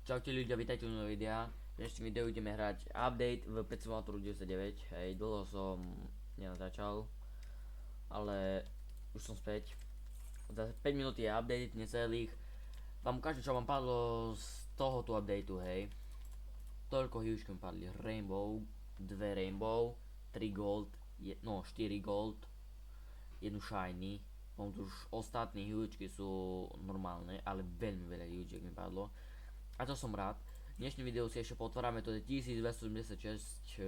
Čaute ľudia, vítajte u nového videa. V dnešnom videu ideme hrať update v Pet Simulatoru 99. Hej, dlho som nenatáčal, ale už som späť. Za 5 minút je update, necelých. Vám ukážem, čo vám padlo z tohoto updateu, hej. Toľko huge mi padli. Rainbow, 2 rainbow, 3 gold, 4 gold, 1 shiny. Už ostatní huge sú normálne, ale veľmi veľa huge mi padlo. A to som rád. V dnešnom videu si ešte potvárame, to je 1276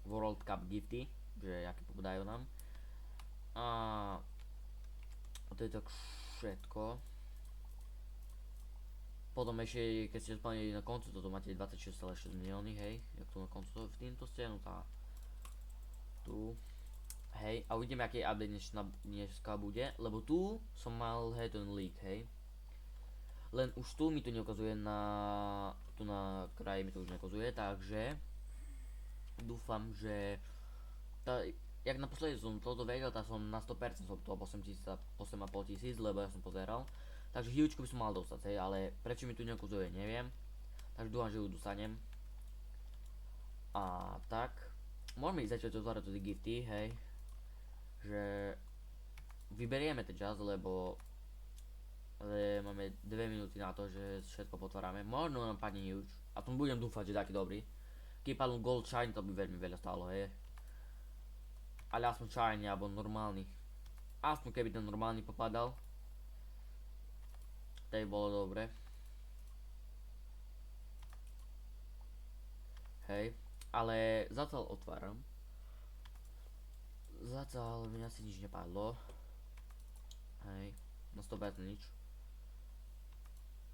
World Cup gifty, že aké popadajú nám. A to je tak všetko. Potom ešte, keď ste splnili na koncu, toto máte 26,6 milióny, hej. Jak to na koncu to v týmto scénu, tá tu. Hej, a uvidíme, aký update dneska bude, lebo tu som mal, hej, ten leak, hej. Len už tu mi to neukazuje tu na kraji mi to už neukazuje, takže dúfam, že jak naposledy som toto vedel, tak som na 100% som to 8,5 tisíc, lebo ja som pozeral. Takže hugeku by som mal dostať, hej, ale prečo mi tu neukazuje, neviem. Takže dúfam, že ju dostanem. A tak, môžeme ísť začať otvárať tie gifty, hej. Že vyberieme ten čas, lebo máme 2 minúty na to, že všetko potvárame. Možno nám padne huge. A tom budem dúfať, že taký dobrý. Keď padnú gold shine, to by veľmi veľa stálo, hej. Ale aspoň shiny, alebo normálny. Aspoň keby ten normálny popadal. To by bolo dobre. Hej. Ale zatiaľ otváram. Zatiaľ mi asi nič nepadlo. Hej. Na 100% nič.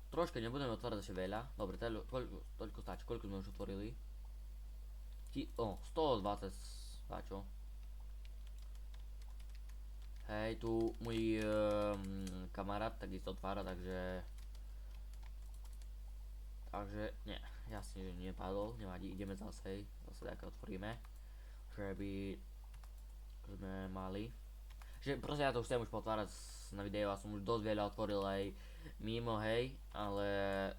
Troška nebudeme otvárať ešte veľa. Dobre, toľko stačí. Koľko sme už otvorili? 120 stačo. Hej, tu môj kamarát takisto otvára, takže nie, jasne, že nepadol, nevadí, ideme zase, také otvoríme, že by sme mali, že proste ja to už chcem už potvárať na videu a som už dosť veľa otvoril aj mimo, hej, ale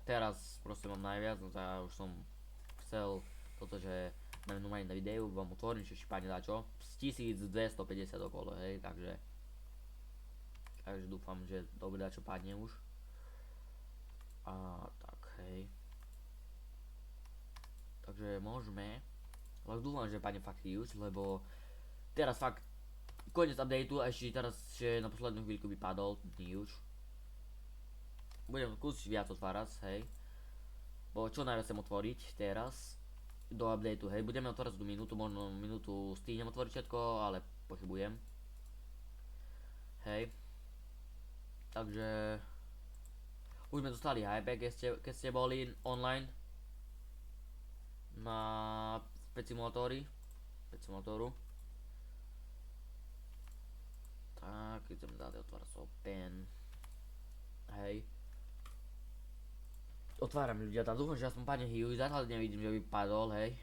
teraz proste mám najviac, no ja už som chcel toto, že mám normálne na videu, vám otvorím, či padne dačo, z 1250 okolo, hej, takže dúfam, že dobre dačo padne už. A tak, hej. Takže môžeme, ale dúfam, že padne fakt huge, lebo teraz fakt koniec updateu a ešte teraz že na poslednú chvíľku by padol huge. Budem skúsiť viac otvárať, hej. Bo čo najviac chcem otvoriť teraz do updateu, hej. Budeme otvárať tú minútu, možno minútu stihnem otvoriť všetko, ale pochybujem. Hej. Takže už sme dostali hype, keď ste boli online na Pet Simulatoru. Tak, ideme dále otvárať open. Hej. Otváram ľudia, tam dúfam, že aspoň padne huge, zatiaľ nevidím, že by padol, hej.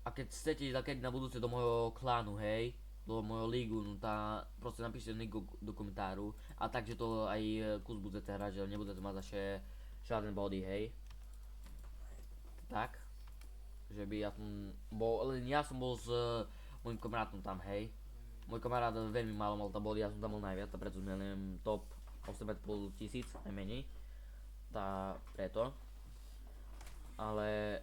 A keď chcete ísť na budúce do môjho klánu, hej, do môjho lígu, no tá proste napíšte link do komentáru a takže to aj kus budete hrať, že nebudete mať zase žiaden body, hej. Tak, že by ja som bol, len ja som bol s môjim kamarátom tam, hej. Môj kamarát veľmi málo mal tam body, ja som tam bol najviac, a preto sme len top 8,5 tisíc, najmenej. Tá preto. Ale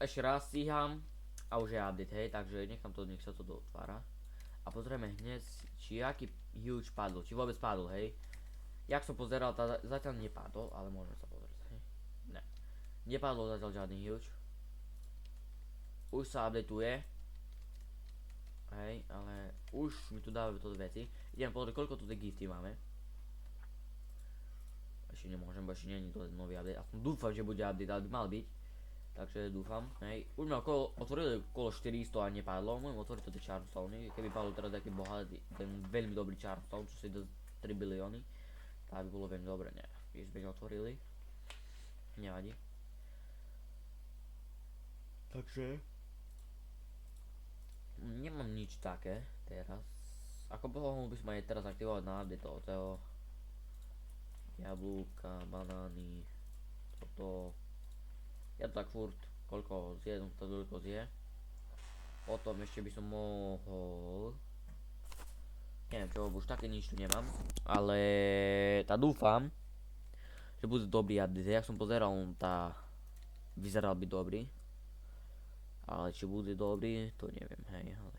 ešte raz stíham a už je update, hej, takže nech sa to dotvára. A pozrieme hneď, či aký huge padol, či vôbec padol, hej. Jak som pozeral, zatiaľ nepadol, ale môžeme sa pozrieť, hej. Ne. Nepadol zatiaľ žiadny huge. Už sa updateuje. Hej, ale už mi tu dávajú toto veci. Idem pozrieť, koľko tu tie gifty máme. Ešte nemôžem, bo ešte nie je to nový update. Aspoň dúfam, že bude update, ale by mal byť. Takže dúfam, hej. Už ma otvorili okolo 400 a nepadlo. Môžem otvoriť to tie Charmstone. Keby padlo teraz taký bohatý, ten veľmi dobrý Charmstone, čo si do 3 bilióny. Tak by bolo veľmi dobre, ne. Keď sme neotvorili. Nevadí. Takže nemám nič také teraz. Ako mohol by som aj teraz aktivovať na update toho jablúka, banány, toto. Ja to tak furt, koľko zje, no to toľko zje. Potom ešte by som mohol... Neviem čo, už také nič tu nemám. Ale tá dúfam, že bude dobrý update. Jak som pozeral, vyzeral by dobrý. Ale či bude dobrý, to neviem, hej, ale...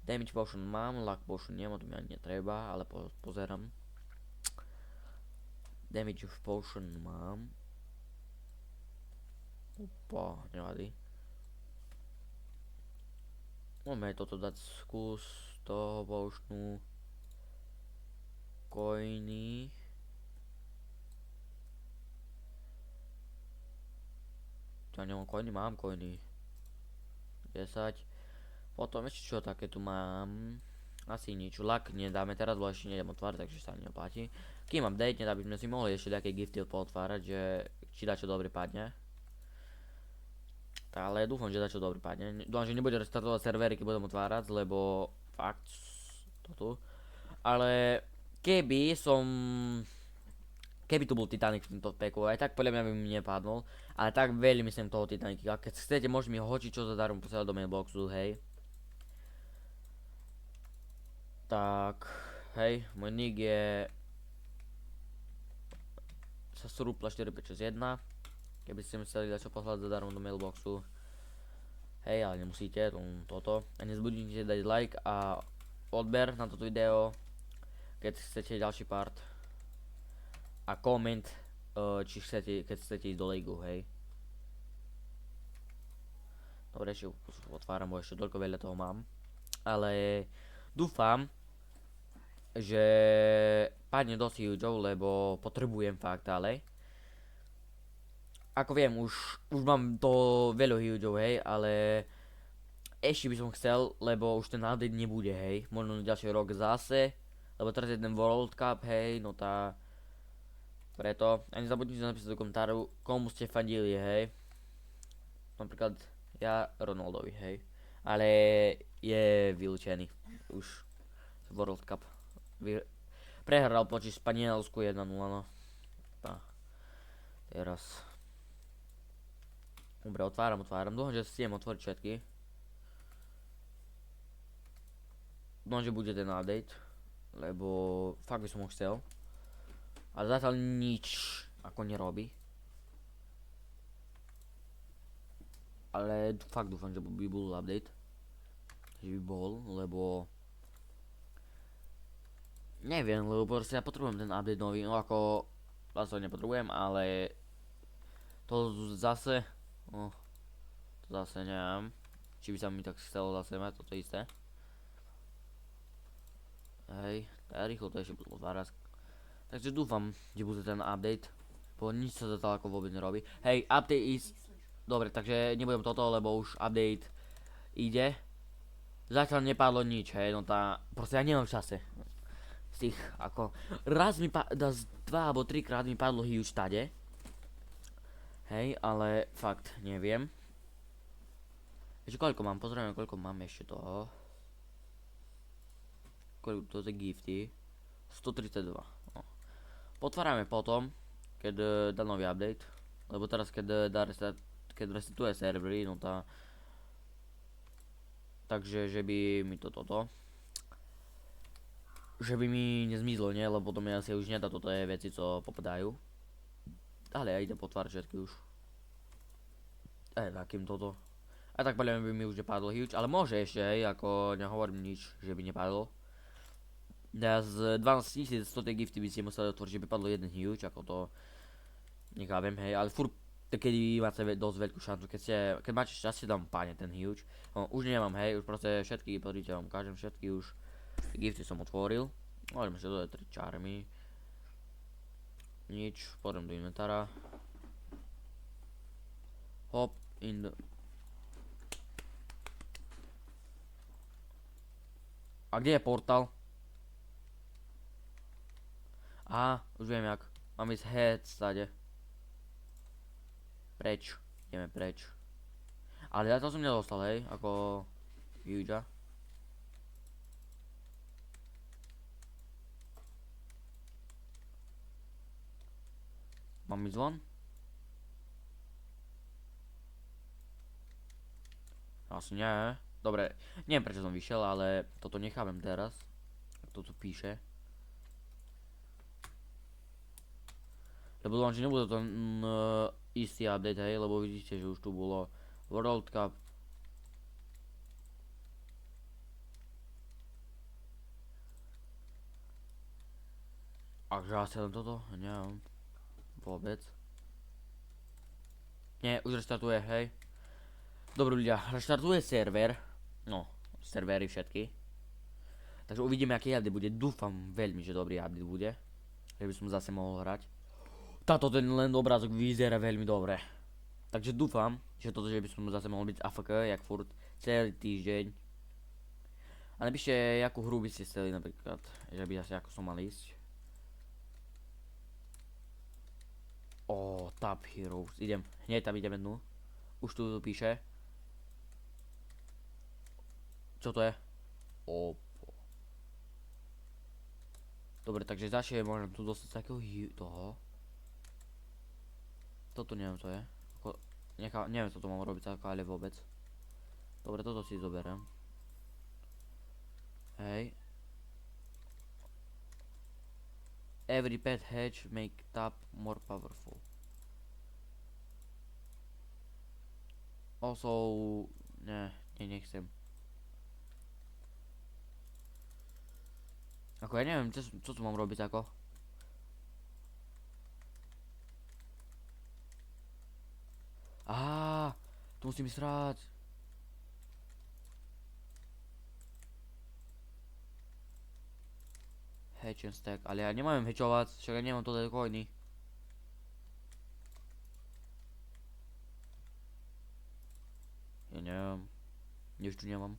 Damage potion mám, luck potion nemám, to mi ani netreba, ale pozerám. Damage potion mám. Opa, nevadí. Môžeme toto dať skús toho potionu. Coiny. Ja nemám coiny, mám coiny. 10. Potom ešte čo také tu mám? Asi nič. Luck nedáme teraz, lebo ešte nejdem otvárať, takže sa neoplatí. Kým update, aby sme si mohli ešte také gifty pootvárať, že či dačo dobre padne. Ale dúfam, že dačo dobre padne. Dúfam, že nebude restartovať servery, keď budem otvárať, lebo fakt to tu. Ale keby tu bol Titanic v tomto peku, aj tak podľa mňa by mi nepadol. Ale tak veľmi myslím toho Titanica. Keď chcete, môžete mi hočičo za darom posielať do mailboxu, hej. Tak, hej, môj nick je Sasurupla 4561. Keby ste mi chceli dať čo poslať za darom do mailboxu. Hej, ale nemusíte, toto. A nezbudnite dať like a odber na toto video, keď chcete ďalší part. A koment, či chcete, keď chcete ísť do ligu, hej. Dobre, ešte otváram, bo ešte toľko veľa toho mám. Ale dúfam, že padne dosť hugeov, lebo potrebujem fakt, ale ako viem, už mám to veľa hugeov, hej, ale ešte by som chcel, lebo už ten update nebude, hej, možno ďalší rok zase, lebo teraz je ten World Cup, hej, no tá, preto, a nezabudnite napísať do komentáru, komu ste fandili, hej, napríklad ja Ronaldovi, hej, ale je vylúčený už World Cup. Prehral proti Španielsku 1-0, no. Tá. Teraz. Dobre, otváram. Dúfam, že stiem otvoriť všetky. Dúfam, že bude ten update. Lebo fakt by som ho chcel. Ale zatiaľ nič ako nerobí. Ale fakt dúfam, že by bol update. Že by bol, lebo neviem, lebo proste ja potrebujem ten update nový, no ako vlastne nepotrebujem, ale to zase, no, to zase neviem, či by sa mi tak chcelo zase mať toto isté. Hej, tak rýchlo to ešte budú otvárať. Takže dúfam, že bude ten update, bo nič sa zatiaľ ako vôbec nerobí. Hej, update is, dobre, takže nebudem toto, lebo už update ide. Zatiaľ nepadlo nič, hej, no tá, proste ja nemám v čase. Z tých, ako, raz mi dva alebo trikrát mi padlo huge tade. Hej, ale fakt, neviem. Ešte koľko mám, pozrieme koľko mám ešte toho. Koľko to je gifty. 132, no. Potvárame potom, keď dá nový update. Lebo teraz keď resetuje servery, no tá. Takže, že by mi toto že by mi nezmizlo, nie? Lebo to mi asi už nedá toto je veci, co popadajú. Ale ja idem potvárať všetky už. Takým toto. A tak podľa by mi už nepadlo huge, ale môže ešte, hej, ako nehovorím nič, že by nepadlo. Ja z 12 000 100 gifty by si museli otvoriť, že by padlo jeden huge, ako to nechápem, hej, ale furt keď máte dosť veľkú šancu, keď máte šťastie, tam páne ten huge. No, už nemám, hej, už proste všetky, podrite vám ukážem, všetky už gifty som otvoril. Môžeme si dodať 3 čarmy. Nič, pôjdem do inventára. Hop, in the... A kde je portál? Aha, už viem jak. Mám ísť head stade. Preč, ideme preč. Ale ja to som nedostal, hej, ako huge. Mám ísť von? Asi nie. Dobre, neviem prečo som vyšiel, ale toto nechápem teraz. To tu píše. Lebo dúfam, že nebude to istý update, hej, lebo vidíte, že už tu bolo World Cup. Takže asi len toto? Neviem. Vôbec. Nie, už restartuje, hej. Dobre ľudia, restartuje server. No, servery všetky. Takže uvidíme, aký update bude. Dúfam veľmi, že dobrý update bude. Že by som zase mohol hrať. Táto ten len obrázok vyzerá veľmi dobre. Takže dúfam, že toto, že by som zase mohol byť AFK, jak furt, celý týždeň. A napíšte, akú hru by ste chceli napríklad, že by asi ako som mal ísť. Top Heroes, idem, hneď tam ideme dnu. Už tu píše. Čo to je? Dobre, takže začne môžem tu dostať takého toho. Toto neviem čo je. Neviem co to mám robiť ako, ale vôbec. Dobre, toto si zoberiem. Hej. Every pet hatch make top more powerful. Also, nechcem. Ako ja neviem, čo tu mám robiť ako. Tu musím ísť srať. Hatch and stack, ale ja nemám hatchovať, však ja nemám to coiny. Ja neviem. Nič tu nemám.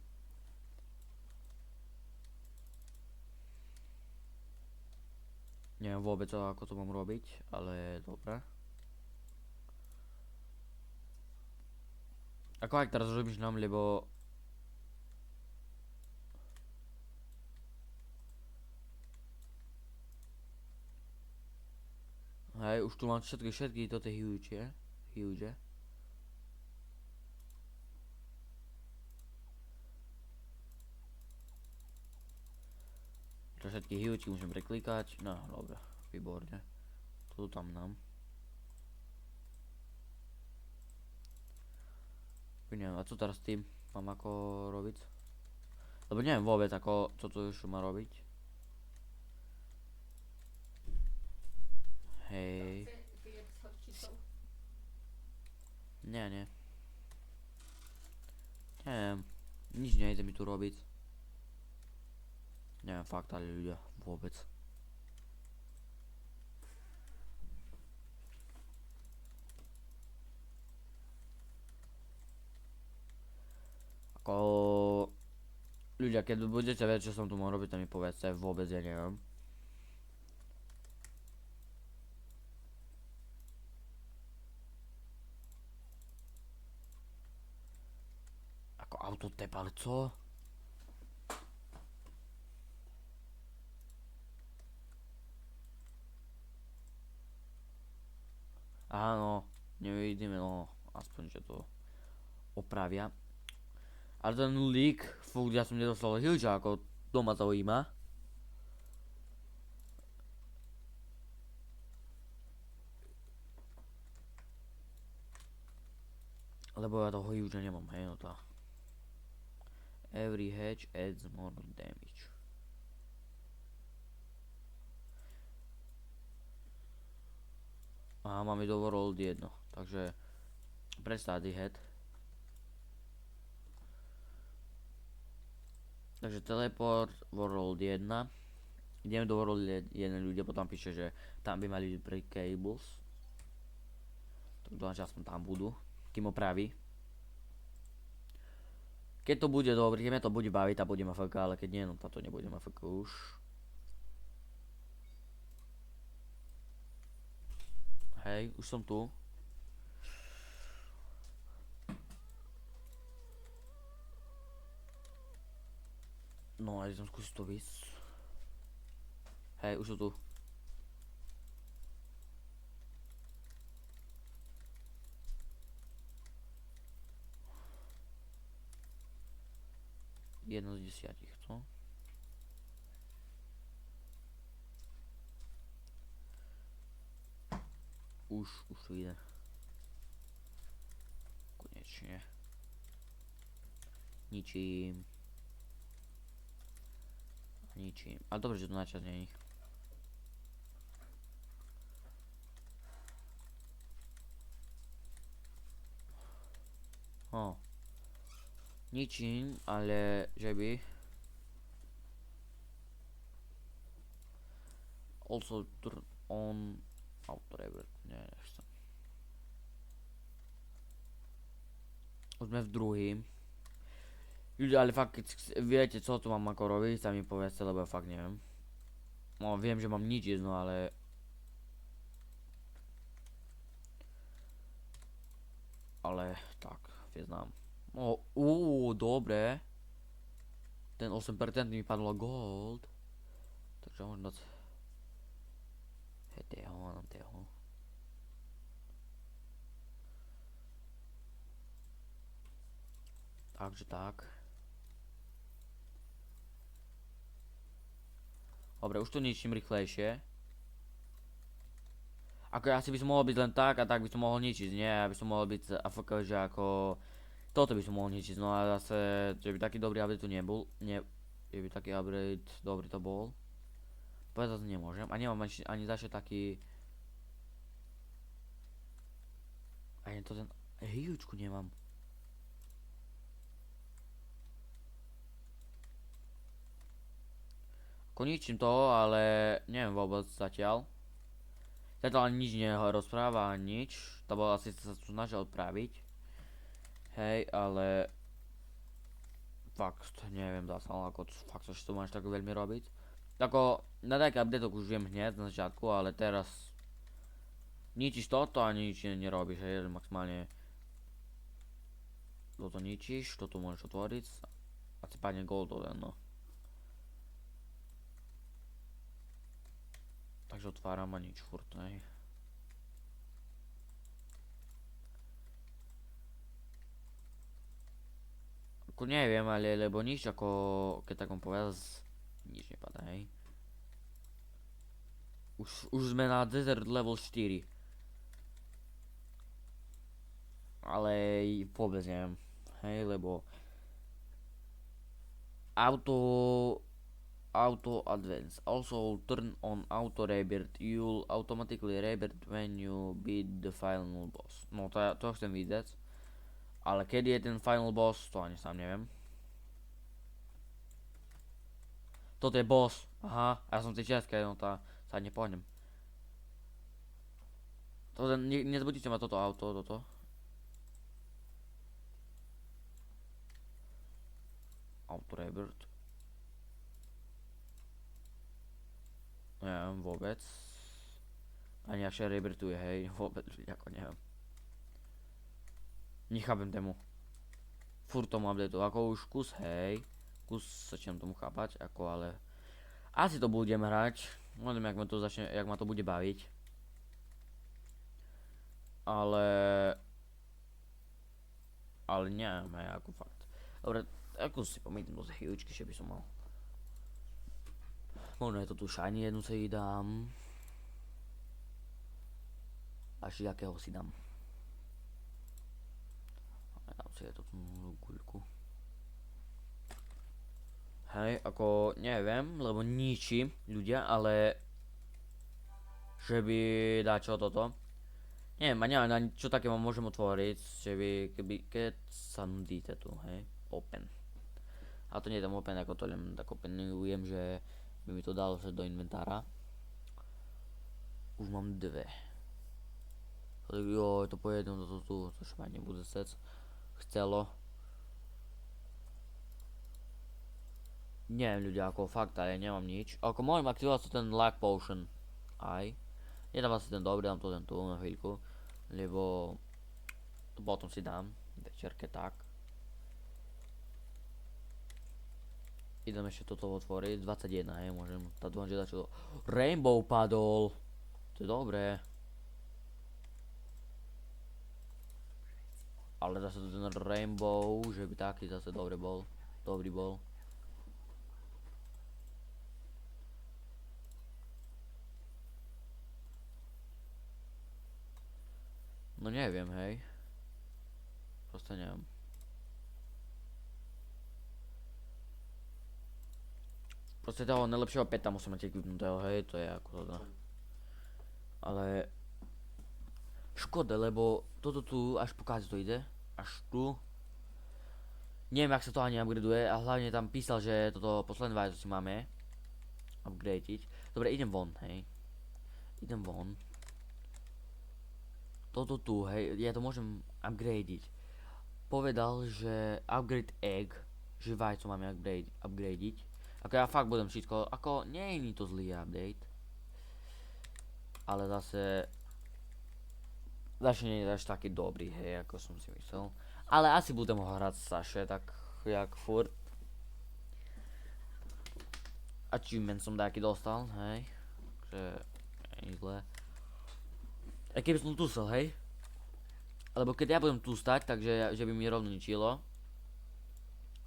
Neviem vôbec ako to mám robiť, ale dobre. Ako aj teraz rozmýšľam, lebo... Hej, už tu mám všetky toto huge. To všetky huge môžem preklikať, no dobre, výborne. Tu tam nám. Neviem, a co teraz s tým mám ako robiť? Lebo neviem vôbec ako, co tu už má robiť. Hej. Nie. Neviem, nič nejde mi tu robiť. Neviem fakt, ale ľudia, vôbec. Ľudia, keď budete vedieť, čo som tu mal robiť, to mi povedzte, vôbec ja neviem. Ako autotap, ale co? Áno, nevidíme, no, aspoň, že to opravia. Ale ten leak, fakt, ja som nedostal huge, ako to ma zaujíma. Lebo ja toho huge nemám, hej, no to. Every hatch adds more damage. Máme do World 1, takže prestády head. Takže teleport, World 1. Ideme do World 1 ľudia, potom píše, že tam by mali byť break cables. Tak dúfam, že aspoň tam budú, kým opraví. Keď to bude dobrý, keď mňa to bude baviť, tá budem AFK, ale keď nie, no táto nebudem AFK už. Hej, už som tu. No, aj som skúsiť to vysť. Hej, už sú tu. 1 z 10, co? Už to ide. Konečne. Ničím. Ale dobre, že to načas není. Ničím, ale že by. Also turn on auto reverb. Nechcem. Už sme v druhým. Ľudia, ale fakt, keď viete, co tu mám ako robiť, sa mi povedzte, lebo ja fakt neviem. No, viem, že mám nič jedno, ale... Ale, tak, Vietnam. No, dobre. Ten 8% mi padlo gold. Takže možno... Heteho. Takže tak. Dobre, už to ničím rýchlejšie. Ako asi by som mohol byť len tak a tak by som mohol ničiť, nie? Aby som mohol byť AFK, že ako... Toto by som mohol ničiť, no a zase, že by taký dobrý update tu nebol. Že by taký update dobrý to bol. Povedať to nemôžem. A nemám ani zaše taký... Ani to ten... Hýčku nemám. Ničím to, ale neviem vôbec zatiaľ. Zatiaľ ani nič nerozpráva, nič. To bolo asi sa snažil odpraviť. Hej, ale... Fakt, neviem zatiaľ, ako fakt, že to máš tak veľmi robiť. Tako, na taký update už viem hneď na začiatku, ale teraz... Ničíš toto a nič nerobíš, hej, maximálne... Toto ničíš, toto môžeš otvoriť. A si padne gold len, no. Takže otváram a nič furt, hej. Ako neviem, ale lebo nič ako, keď takom povedal, nič nepadá, hej. Už sme na desert level 4. Ale vôbec neviem, hej, lebo Auto advance. Also turn on auto rebirth. You'll automatically rebirth when you beat the final boss. No to chcem vidieť. Ale kedy je ten final boss, to ani sám neviem. Toto je boss. Aha, ja som v tej čiastke, no tá sa nepohnem. Nezbudíte ma toto auto, toto. Auto rebirth. Neviem vôbec. Ani ak sa rebirtuje, hej, vôbec, ako neviem. Nechápem tému. Furt tomu updateu, ako už kus, hej. Kus začnem tomu chápať, ako ale... Asi to budem hrať. Neviem, jak ma to bude baviť. Ale neviem, hej, ako fakt. Dobre, ako si pomýtim do chvíľučky, že by som mal. Možno je to tu shiny jednu si dám. Až jakého si dám. Dám si aj tú guľku. Hej, ako neviem, lebo ničím ľudia, ale... Že by dáčo toto. Neviem, a neviem, ani čo také vám môžem otvoriť, že by, keď sa nudíte tu, hej, open. A to nie je tam open, ako to len tak openujem, že by mi to dalo do inventára. Už mám dve. Jo, to pojedem do tu, to už ma nebude sec. Chcelo. Neviem ľudia, ako fakt, ale nemám nič. Ako môžem aktivovať ten luck potion. Aj. Nedávam si ten dobrý, dám to ten tu na chvíľku. Lebo potom si dám večerke tak. Idem ešte toto otvoriť, 21, hej, môžem, tá dúfam, že dačo... Rainbow padol! To je dobré. Ale zase ten Rainbow, že by taký zase dobrý bol. No neviem, hej. Proste neviem. Proste toho najlepšieho peta musím mať equipnutého, hej, to je ako to. Ale škoda, lebo toto tu až pokiaľ to ide, až tu. Neviem, jak sa to ani upgradeuje a hlavne tam písal, že toto posledné vajzo si máme upgradeiť. Dobre, idem von, hej. Idem von. Toto tu, hej, ja to môžem upgradeiť. Povedal, že upgrade egg, že vajco máme upgradeiť. Ako ja fakt budem všetko, ako nie je to zlý update. Ale zase nie je až taký dobrý, hej, ako som si myslel. Ale asi budem ho hrať Saše, tak jak furt. Achievement som taký dostal, hej. Takže nie je zlé. A keby som tu sel, hej. Lebo keď ja budem tu stať, takže že by mi rovno ničilo.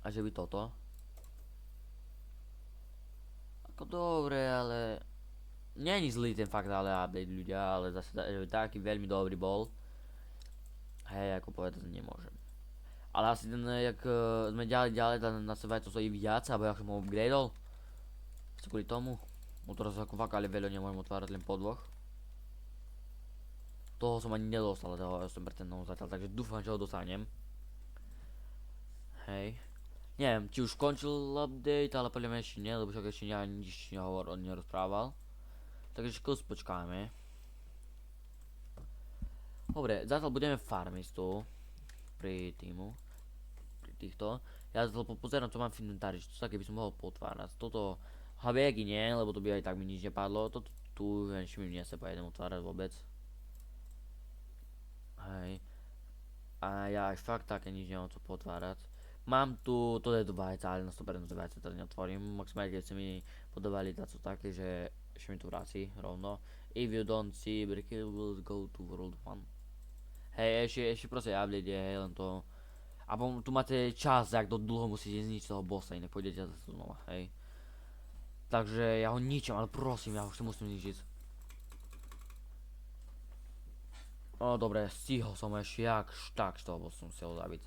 A že by toto. Ako dobre, ale není zlý ten fakt ale update ľudia, ale zase že taký veľmi dobrý bol. Hej, ako povedať nemôžem. Ale asi ten, jak sme ďalej, na sebe to stojí viac, alebo jak som ho upgradeol. Asi kvôli tomu. No teraz ako fakt ale veľa nemôžem otvárať len po dvoch. Toho som ani nedostal, toho 8% zatiaľ, takže dúfam, že ho dostanem. Hej. Neviem, či už skončil update, ale podľa mňa ešte nie, lebo však ešte nič nerozprával. Takže skús počkáme. Dobre, zatiaľ budeme farmiť tu. Pri týmu. Pri týchto. Ja zatiaľ pozerám, čo mám v inventári, čo také by som mohol potvárať. Toto habieky nie, lebo to by aj tak mi nič nepadlo. Toto tu, ešte mi nie sa pojedem otvárať vôbec. Hej. A ja aj fakt také nič nemám čo potvárať. Mám tu, to je do vajca, ale na 100% vajca to neotvorím. Maximálne keď sa mi podobali daco také, že ešte mi tu vráci rovno. If you don't see Brickhill will go to World 1. Hej, ešte proste update je, hej, len to. A tu máte čas, jak dlho musíte zničiť toho bossa, inak pôjdete zase znova, hej. Takže ja ho ničím, ale prosím, ja ho ešte musím zničiť. O, dobre, stihol som ešte jakž tak z toho bossa som musel zabiť.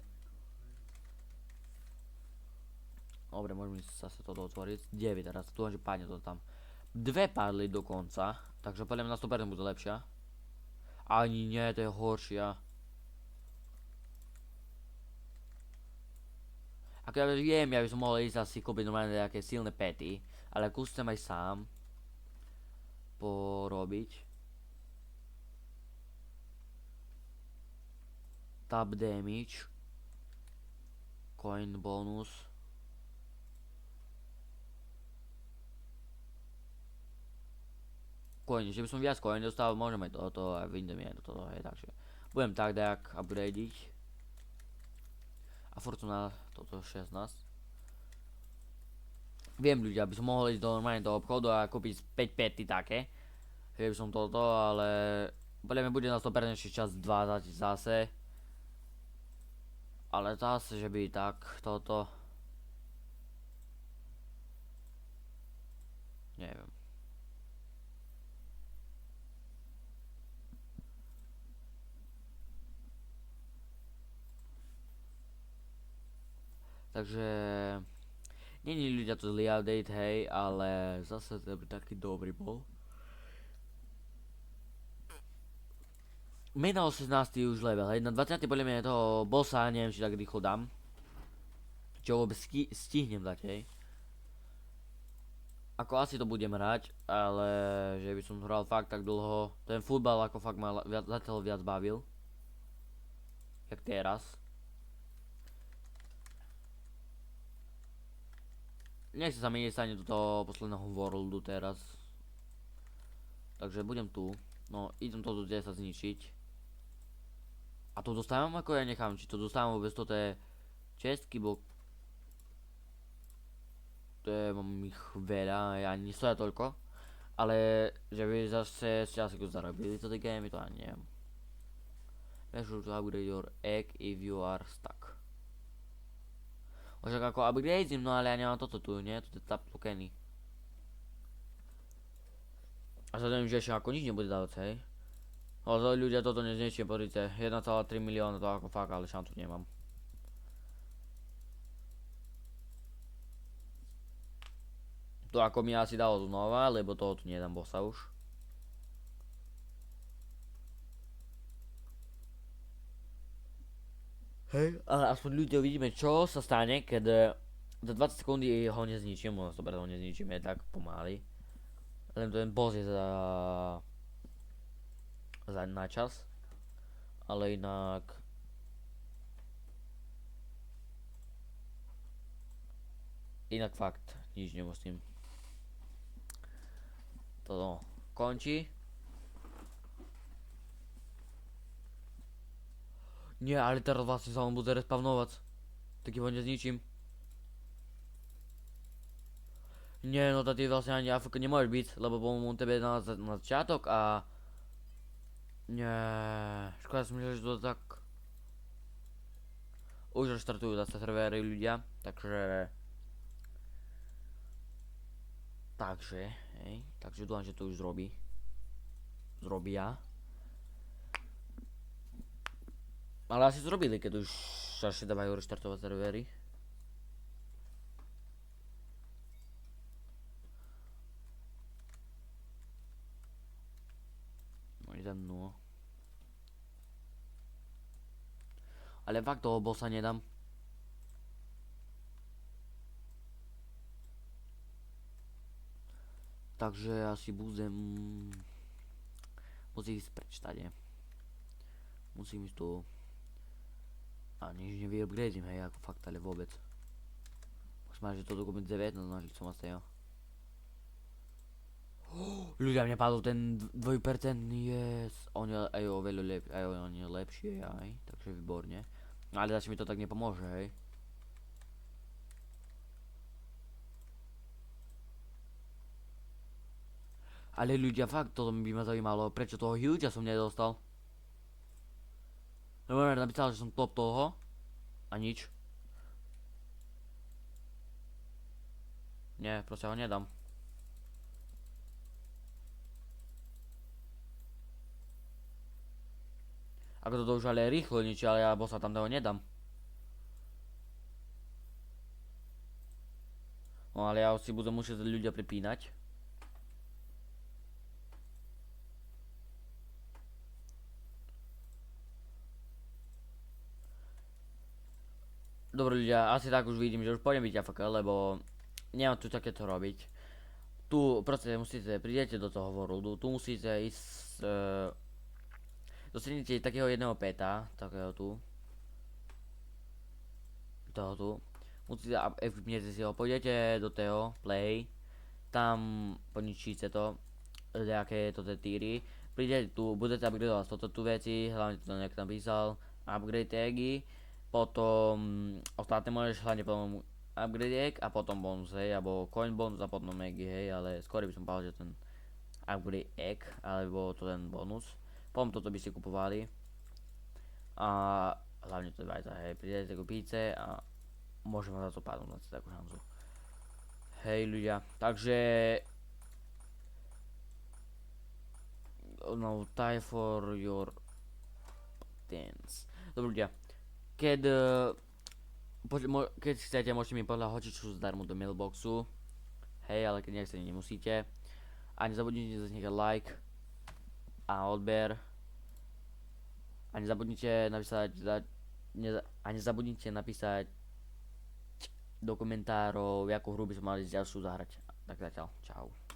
Dobre, môžeme zase toto otvoriť. 9 teraz, tu že padne to tam. 2 padli dokonca, takže podľa mňa na 100% bude lepšia. Ani nie, to je horšia. Ako ja viem, ja by som mohol ísť asi kúpiť normálne nejaké silné pety, ale skúsim aj sám porobiť. Tab damage. Coin bonus. Coin, že by som viac coin dostal, môžem aj toto a vyjdem aj do toho, hej, takže budem tak dajak upgradeiť. A Fortuna toto 16. Viem ľudia, by som mohol ísť normálne do obchodu a kúpiť 5 pety také. Hej by som toto, ale podľa mňa bude na 100% ešte čas 2 zase. Ale zase, že by tak toto. Neviem. Takže není ľudia to zlý update, hej, ale zase to by taký dobrý bol. Mena 18 už level, hej, na 20 podľa mňa toho bossa, neviem či tak rýchlo dám. Čo vôbec stihnem dať, hej. Ako asi to budem hrať, ale že by som hral fakt tak dlho. Ten futbal ako fakt ma zatiaľ viac bavil. Jak teraz. Nechce sa mi nestane do toho posledného worldu teraz. Takže budem tu. No, idem to do 10 zničiť. A to dostávam ako ja nechám, či to dostávam vôbec toto je čestky, bo to je, mám ich veľa, ja ani nestoja toľko. Ale že by zase si asi zarobili toto game, to ani neviem. Measure to upgrade your egg if you are stuck. Však ako upgradím, no ale ja nemám toto tu, nie? Toto je tap tokeny. A sa že ešte ako nič nebude dávať, hej? Ale ľudia toto nezničím, pozrite, 1,3 milióna, to ako fakt, ale šancu nemám. To ako mi asi dalo znova, lebo toho tu nedám bossa už. Hej, ale aspoň ľudia uvidíme, čo sa stane, keď za 20 sekundy ho nezničím, no dobre, ho nezničíme tak pomaly. Len ten boss je za na čas. Ale inak... Inak fakt, nič nemusím. Toto končí. Nie, ale teraz vlastne sa on bude respawnovať. Tak ho nezničím. Nie, no tady vlastne ani AFK nemôžeš byť, lebo pomôžem tebe na začiatok a... Nie, škoda som myslel, že to tak... Už štartujú zase servery ľudia, takže... Takže dúfam, že to už zrobia. Ale asi zrobili, keď už ešte dávajú reštartovať servery. No. Ale fakt toho bossa nedám. Takže asi budem... Musím ísť preč tady. Musím ísť tu... A nič nevyupgradím, hej, ako fakt, ale vôbec. Musím že to dokument 9, no že som asi jo. Ľudia, mne padol ten 2%, yes. On je aj oveľa on je lepšie, aj, takže výborne. Ale zase mi to tak nepomôže, hej. Ale ľudia, fakt, toto by ma zaujímalo, prečo toho huge som nedostal. Lebo napísal, že som top toho. A nič. Nie, proste ho nedám. Ako toto už ale rýchlo ničí, ale ja bossa tam toho nedám. No ale ja si budem musieť ľudia pripínať. Dobre ľudia, asi tak už vidím, že už pôjdem byť AFK, lebo nemám tu takéto robiť. Tu proste musíte, prídete do toho worldu, tu musíte ísť, dostanete takého jedného peta, takého tu. Toho tu. Musíte, equipnete si ho, pôjdete do toho, play, tam poničíte to, nejaké to týry. Prídete tu, budete upgradeovať toto tu veci, hlavne to nejak napísal, upgrade tagy. Potom ostatné môžeš hlavne potom upgrade egg a potom bonus, hej, alebo coin bonus a potom eggy, hej, ale skôr by som povedal, že ten upgrade egg, alebo to ten bonus. Potom toto by ste kupovali. A hlavne to dvajta, hej, pridajte kúpice a môžem za to padnúť na takú šancu. Hej ľudia, takže... No, tie for your dance. Dobre ľudia. Keď chcete, môžete mi podľa hočiču zdarmo do mailboxu. Hej, ale keď nechcete, nemusíte. A nezabudnite nechať like a odber. A nezabudnite napísať do komentárov, jakú hru by sme mali ďalšiu zahrať. Tak zatiaľ, čau.